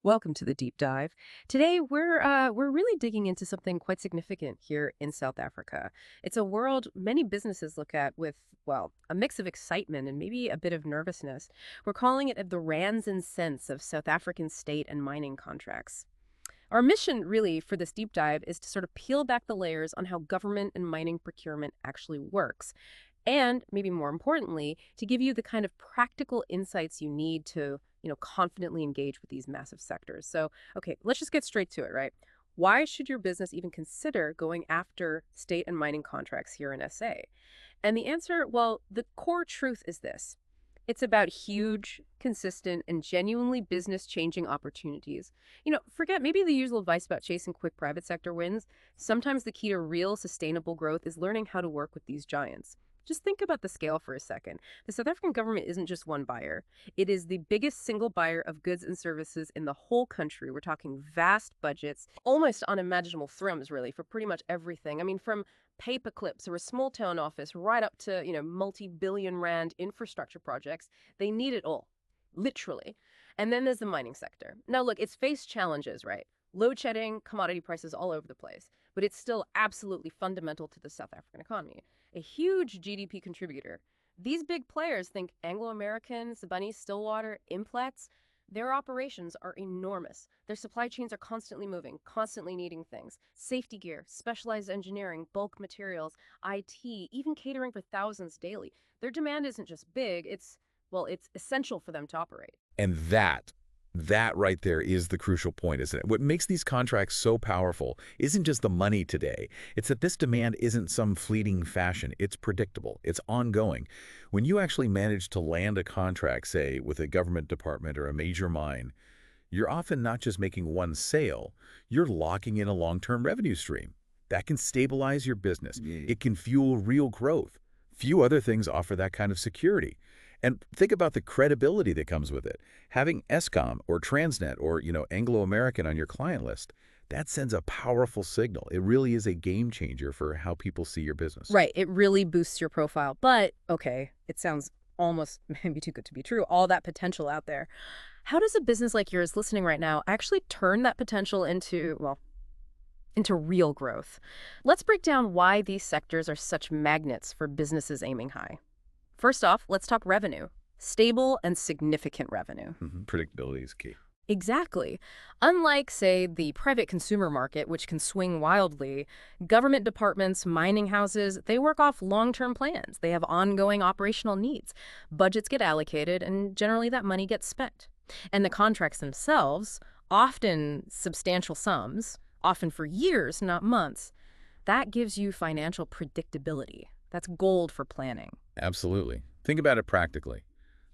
Welcome to the deep dive. Today we're really digging into something quite significant here in South Africa. It's a world many businesses look at with, well, a mix of excitement and maybe a bit of nervousness. We're calling it the rands and cents of South African state and mining contracts. Our mission really for this deep dive is to sort of peel back the layers on how government and mining procurement actually works. And maybe more importantly, to give you the kind of practical insights you need to, confidently engage with these massive sectors. So, okay, let's just get straight to it, right? Why should your business even consider going after state and mining contracts here in SA? And the answer, well, the core truth is this. It's about huge, consistent, and genuinely business-changing opportunities. Forget maybe the usual advice about chasing quick private sector wins. Sometimes the key to real sustainable growth is learning how to work with these giants. Just think about the scale for a second. The South African government isn't just one buyer. It is the biggest single buyer of goods and services in the whole country. We're talking vast budgets, almost unimaginable thrums, really, for pretty much everything. I mean, from paper clips or a small town office right up to, multi-billion rand infrastructure projects. They need it all, literally. And then there's the mining sector. Now, look, it's faced challenges, right? Load shedding, commodity prices all over the place, but it's still absolutely fundamental to the South African economy. A huge GDP contributor. These big players think Anglo-American, Siboney, Stillwater, Implats, their operations are enormous. Their supply chains are constantly moving, constantly needing things. Safety gear, specialized engineering, bulk materials, IT, even catering for thousands daily. Their demand isn't just big, it's essential for them to operate. And that right there is the crucial point, isn't it? What makes these contracts so powerful isn't just the money today. It's that this demand isn't some fleeting fashion. It's predictable. It's ongoing. When you actually manage to land a contract, say, with a government department or a major mine, you're often not just making one sale, you're locking in a long-term revenue stream. That can stabilize your business. It can fuel real growth. Few other things offer that kind of security. And think about the credibility that comes with it. Having Eskom or Transnet or, Anglo-American on your client list, that sends a powerful signal. It really is a game changer for how people see your business. Right, it really boosts your profile. But, okay, it sounds almost maybe too good to be true, all that potential out there. How does a business like yours listening right now actually turn that potential into real growth? Let's break down why these sectors are such magnets for businesses aiming high. First off, let's talk revenue. Stable and significant revenue. Predictability is key. Exactly. Unlike, say, the private consumer market, which can swing wildly, government departments, mining houses, they work off long-term plans. They have ongoing operational needs. Budgets get allocated, and generally that money gets spent. And the contracts themselves, often substantial sums, often for years, not months, that gives you financial predictability. That's gold for planning. Absolutely. Think about it practically.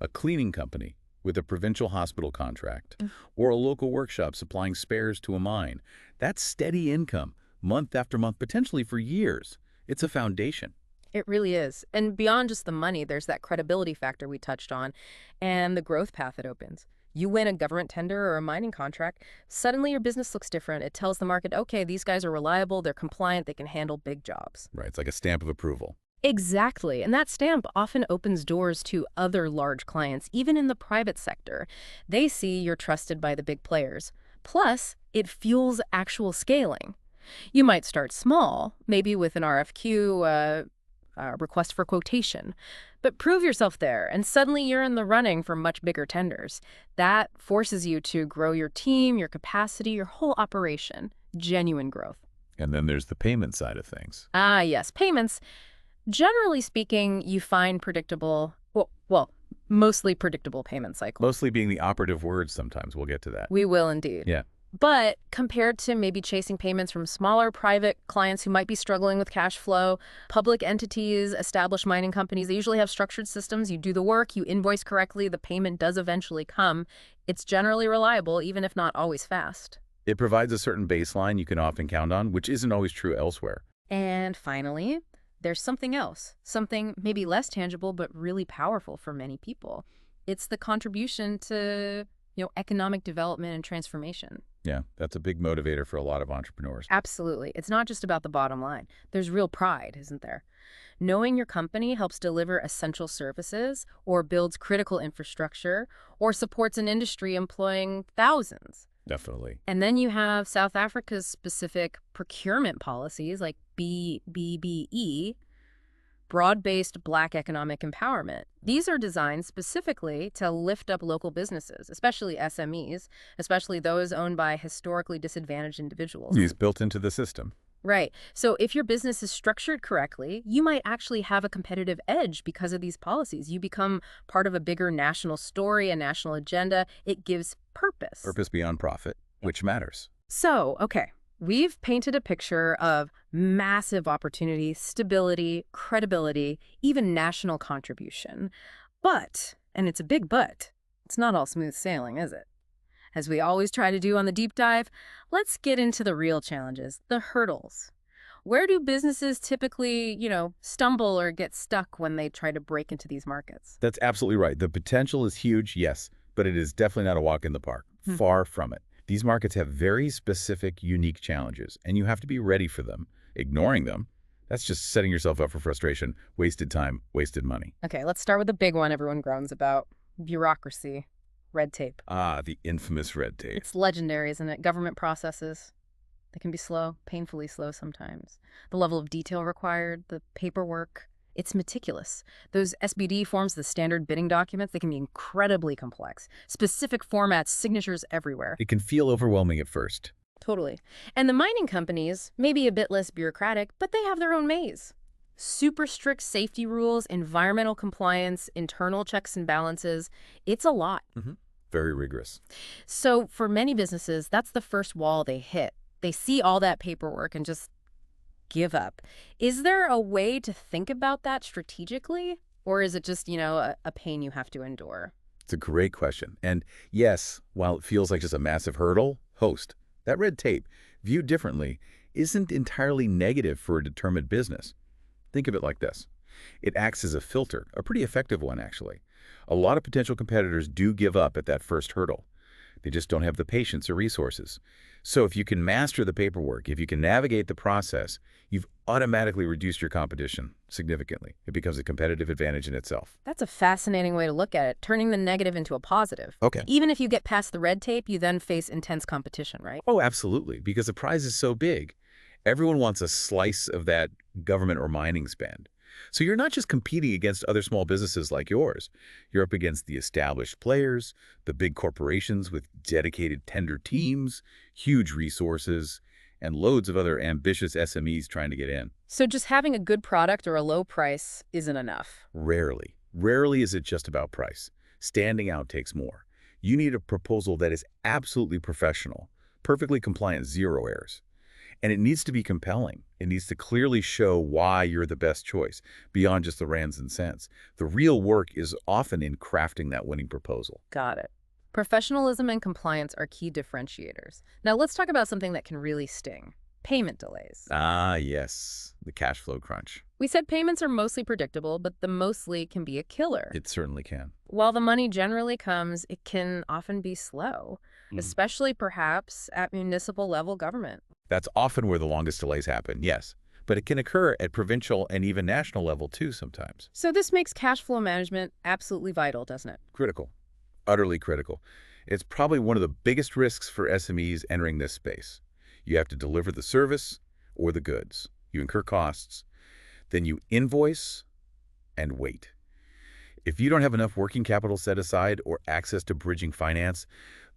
A cleaning company with a provincial hospital contract or a local workshop supplying spares to a mine. That's steady income, month after month, potentially for years. It's a foundation. It really is. And beyond just the money, there's that credibility factor we touched on and the growth path it opens. You win a government tender or a mining contract, suddenly your business looks different. It tells the market, okay, these guys are reliable, they're compliant, they can handle big jobs. Right. It's like a stamp of approval. Exactly. And that stamp often opens doors to other large clients, even in the private sector. They see you're trusted by the big players. Plus, it fuels actual scaling. You might start small, maybe with an RFQ, request for quotation, but prove yourself there, and suddenly you're in the running for much bigger tenders. That forces you to grow your team, your capacity, your whole operation. Genuine growth. And then there's the payment side of things. Ah, yes, payments. Generally speaking, you find predictable, mostly predictable payment cycles. Mostly being the operative word sometimes. We'll get to that. We will indeed. Yeah. But compared to maybe chasing payments from smaller private clients who might be struggling with cash flow, public entities, established mining companies, they usually have structured systems. You do the work, you invoice correctly, the payment does eventually come. It's generally reliable, even if not always fast. It provides a certain baseline you can often count on, which isn't always true elsewhere. And finally, there's something else, something maybe less tangible but really powerful for many people. It's the contribution to, economic development and transformation. Yeah, that's a big motivator for a lot of entrepreneurs. Absolutely. It's not just about the bottom line. There's real pride, isn't there? Knowing your company helps deliver essential services or builds critical infrastructure or supports an industry employing thousands. Definitely. And then you have South Africa's specific procurement policies like BBBE, broad-based Black economic empowerment. These are designed specifically to lift up local businesses, especially SMEs, especially those owned by historically disadvantaged individuals. It's built into the system. Right. So if your business is structured correctly, you might actually have a competitive edge because of these policies. You become part of a bigger national story, a national agenda. It gives purpose. Purpose beyond profit, which matters. So, okay, we've painted a picture of massive opportunity, stability, credibility, even national contribution. But, and it's a big but, it's not all smooth sailing, is it? As we always try to do on the deep dive, let's get into the real challenges, the hurdles. Where do businesses typically, stumble or get stuck when they try to break into these markets? That's absolutely right. The potential is huge, yes, but it is definitely not a walk in the park. Far from it. These markets have very specific, unique challenges, and you have to be ready for them. Ignoring them, that's just setting yourself up for frustration, wasted time, wasted money. Okay, let's start with the big one everyone groans about, bureaucracy, red tape. Ah, the infamous red tape. It's legendary, isn't it? Government processes, they can be slow, painfully slow sometimes. The level of detail required, the paperwork, it's meticulous. Those SBD forms, the standard bidding documents, they can be incredibly complex. Specific formats, signatures everywhere. It can feel overwhelming at first. Totally. And the mining companies may be a bit less bureaucratic, but they have their own maze. Super strict safety rules, environmental compliance, internal checks and balances. It's a lot. Very rigorous. So for many businesses, that's the first wall they hit. They see all that paperwork and just give up. Is there a way to think about that strategically? Or is it just, a pain you have to endure? It's a great question. And yes, while it feels like just a massive hurdle, that red tape, viewed differently, isn't entirely negative for a determined business. Think of it like this. It acts as a filter, a pretty effective one, actually. A lot of potential competitors do give up at that first hurdle. They just don't have the patience or resources. So if you can master the paperwork, if you can navigate the process, you've automatically reduced your competition significantly. It becomes a competitive advantage in itself. That's a fascinating way to look at it, turning the negative into a positive. Okay. Even if you get past the red tape, you then face intense competition, right? Oh, absolutely, because the prize is so big. Everyone wants a slice of that government or mining spend. So you're not just competing against other small businesses like yours. You're up against the established players, the big corporations with dedicated tender teams, huge resources, and loads of other ambitious SMEs trying to get in. So just having a good product or a low price isn't enough. Rarely. Rarely is it just about price. Standing out takes more. You need a proposal that is absolutely professional, perfectly compliant, zero errors. And it needs to be compelling. It needs to clearly show why you're the best choice, beyond just the rands and cents. The real work is often in crafting that winning proposal. Got it. Professionalism and compliance are key differentiators. Now let's talk about something that can really sting. Payment delays. Ah, yes, the cash flow crunch. We said payments are mostly predictable, but the mostly can be a killer. It certainly can. While the money generally comes, it can often be slow, especially perhaps at municipal level government. That's often where the longest delays happen, yes. But it can occur at provincial and even national level too sometimes. So this makes cash flow management absolutely vital, doesn't it? Critical. Utterly critical. It's probably one of the biggest risks for SMEs entering this space. You have to deliver the service or the goods. You incur costs. Then you invoice and wait. If you don't have enough working capital set aside or access to bridging finance,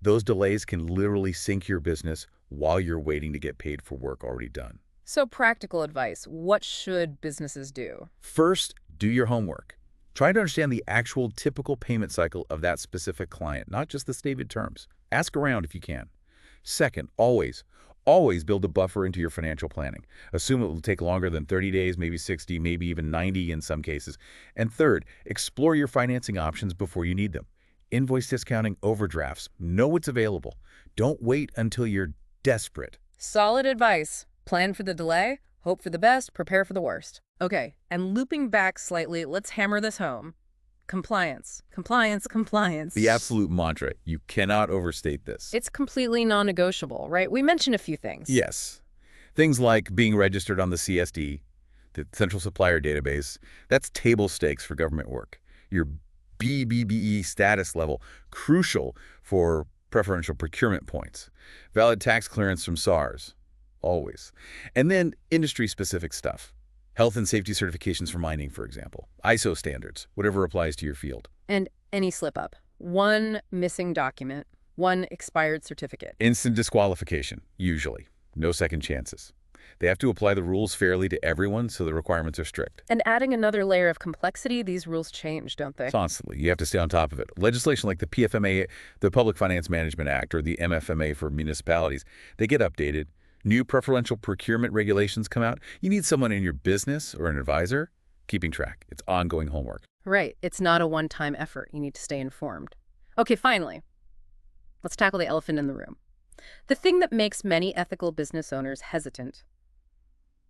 those delays can literally sink your business while you're waiting to get paid for work already done. So practical advice, what should businesses do? First, do your homework. Try to understand the actual typical payment cycle of that specific client, not just the stated terms. Ask around if you can. Second, always build a buffer into your financial planning. Assume it will take longer than 30 days, maybe 60, maybe even 90 in some cases. And third, explore your financing options before you need them. Invoice discounting, overdrafts, know what's available. Don't wait until you're desperate. Solid advice. Plan for the delay, hope for the best, prepare for the worst. Okay, and looping back slightly, let's hammer this home. Compliance, compliance, compliance. The absolute mantra. You cannot overstate this. It's completely non-negotiable, right? We mentioned a few things. Yes. Things like being registered on the CSD, the Central Supplier Database, that's table stakes for government work. Your BBBE status level, crucial for preferential procurement points, valid tax clearance from SARS, always. And then industry-specific stuff. Health and safety certifications for mining, for example. ISO standards, whatever applies to your field. And any slip up. One missing document, one expired certificate. Instant disqualification, usually. No second chances. They have to apply the rules fairly to everyone, so the requirements are strict. And adding another layer of complexity, these rules change, don't they? Constantly. You have to stay on top of it. Legislation like the PFMA, the Public Finance Management Act, or the MFMA for municipalities, they get updated. New preferential procurement regulations come out. You need someone in your business or an advisor keeping track. It's ongoing homework. Right. It's not a one-time effort. You need to stay informed. Okay, finally, let's tackle the elephant in the room. The thing that makes many ethical business owners hesitant: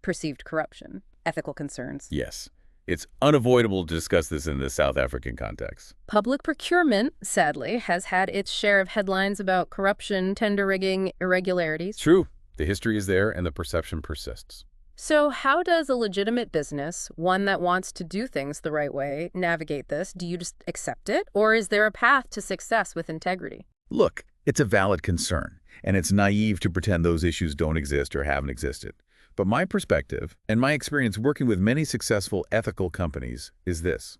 perceived corruption, ethical concerns. Yes. It's unavoidable to discuss this in the South African context. Public procurement, sadly, has had its share of headlines about corruption, tender rigging, irregularities. True. The history is there and the perception persists. So how does a legitimate business, one that wants to do things the right way, navigate this? Do you just accept it? Or is there a path to success with integrity? Look, it's a valid concern, and it's naive to pretend those issues don't exist or haven't existed. But my perspective, and my experience working with many successful ethical companies, is this.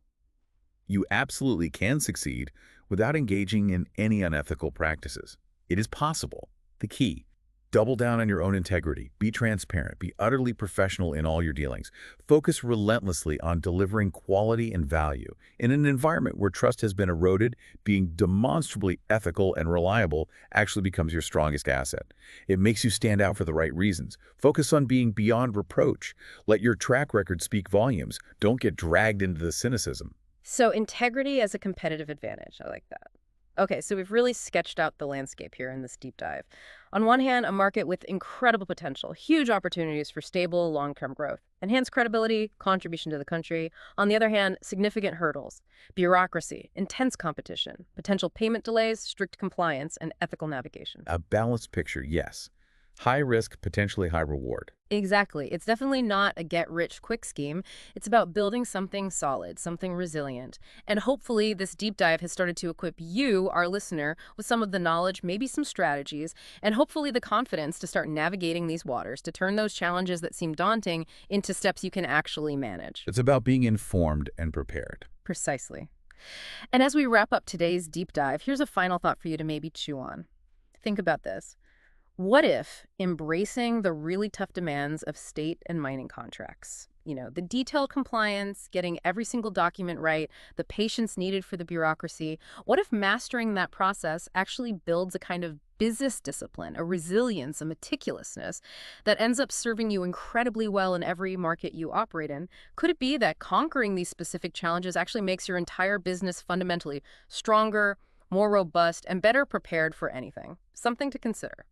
You absolutely can succeed without engaging in any unethical practices. It is possible. The key: double down on your own integrity, be transparent, be utterly professional in all your dealings. Focus relentlessly on delivering quality and value. In an environment where trust has been eroded, being demonstrably ethical and reliable actually becomes your strongest asset. It makes you stand out for the right reasons. Focus on being beyond reproach. Let your track record speak volumes. Don't get dragged into the cynicism. So integrity as a competitive advantage. I like that. Okay, so we've really sketched out the landscape here in this deep dive. On one hand, a market with incredible potential, huge opportunities for stable, long-term growth, enhanced credibility, contribution to the country. On the other hand, significant hurdles: bureaucracy, intense competition, potential payment delays, strict compliance, and ethical navigation. A balanced picture, yes. High risk, potentially high reward. Exactly. It's definitely not a get-rich-quick scheme. It's about building something solid, something resilient. And hopefully this deep dive has started to equip you, our listener, with some of the knowledge, maybe some strategies, and hopefully the confidence to start navigating these waters, to turn those challenges that seem daunting into steps you can actually manage. It's about being informed and prepared. Precisely. And as we wrap up today's deep dive, here's a final thought for you to maybe chew on. Think about this. What if embracing the really tough demands of state and mining contracts, the detailed compliance, getting every single document right, the patience needed for the bureaucracy, what if mastering that process actually builds a kind of business discipline, a resilience, a meticulousness that ends up serving you incredibly well in every market you operate in? Could it be that conquering these specific challenges actually makes your entire business fundamentally stronger, more robust, and better prepared for anything? Something to consider.